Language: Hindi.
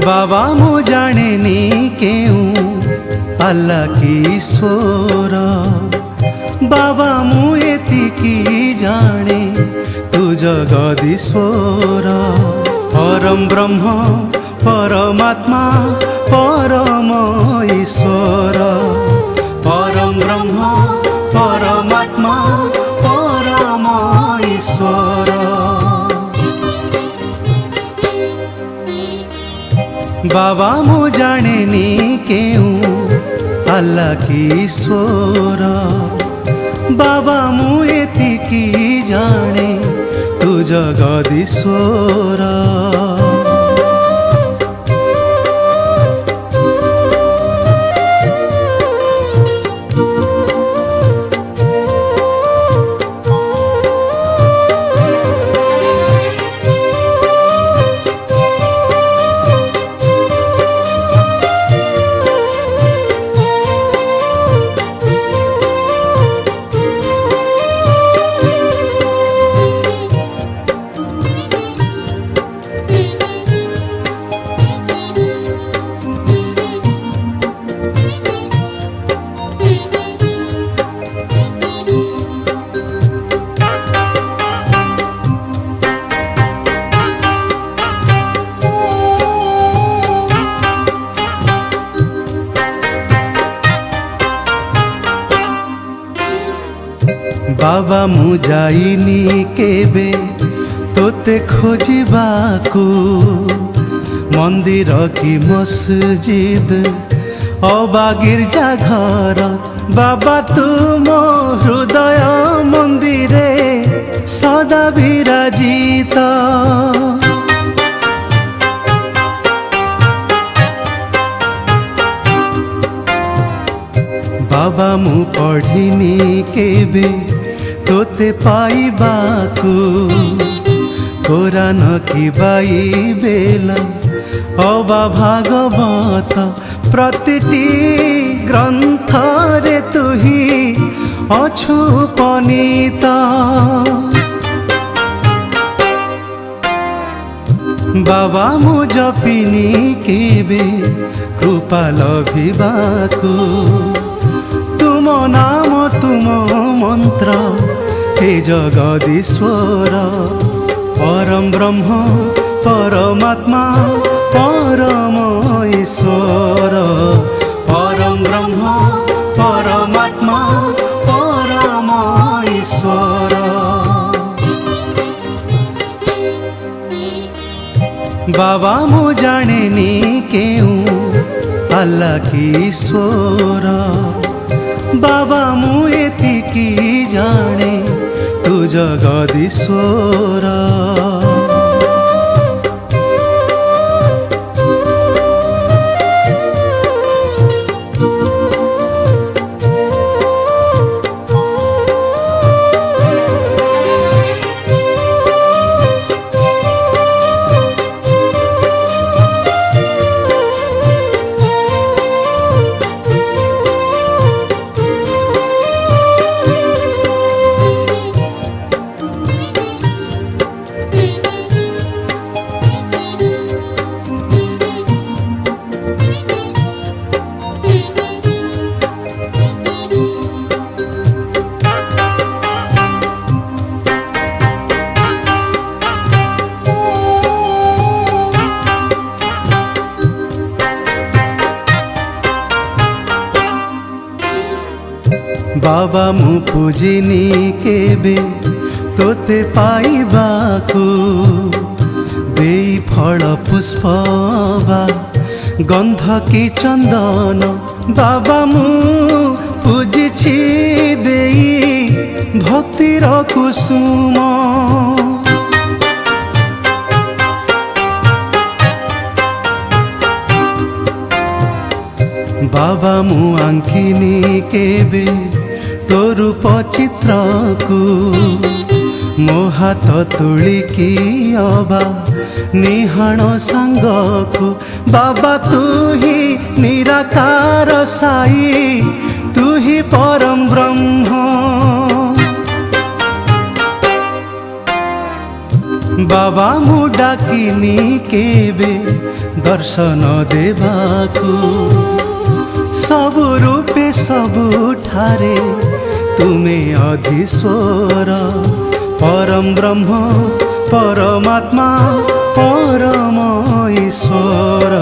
बाबा मु जानेनी केऊँ अल्लाह की ईश्वर बाबा मु एतिकी जाने तू जगदीश्वर परम ब्रह्म परमात्मा परम ईश्वर परम ब्रह्म परमात्मा परम ईश्वर बाबा मु जानेनी केऊँ अल्लाह की ईश्वर बाबा मु एतिकी जाने तू जगदीश्वर बाबा मु जाइनी केबे तोते खोजिबाकू मंदिर की मस्जिद अबा गिरजा घर बाबा तुम हृदय मंदिरे सदा विराजित बाबा मु पढ़िनी केबे तोते पाइबाकू कुरान की बाइबेल अबा भागवत प्रतिटी ग्रंथ रे तुही अछु पनीत बाबा मु जपिनी केबे कृपा लभिबाकू तुम नाम तुम मंत्र हे जगदीश्वर परम ब्रह्म परमात्मा परम ईश्वर परम ब्रह्म परमात्मा परम ईश्वर बाबा मु जानेनी केऊँ अल्लाह की ईश्वर बाबा मु एतिकी जाने तू जगदीश्वर बाबा मु पूजिनी केबे तोते पाइबाकू देई फल पुष्प बा गंध की चंदन बाबा मु पूजिछि देई भक्तिर कुसुम बाबा मु आंकिनी केबे तो रूप चित्र को मो हाथ तुलिकी अबा निहाण सांग को बाबा तू ही निराकार साई तू ही परम ब्रह्म बाबा मु डाकिनी केबे दर्शन देवाकू सबु रूपे सबु ठारे तुमे अधीश्वर परम ब्रह्म परमात्मा परम ईश्वर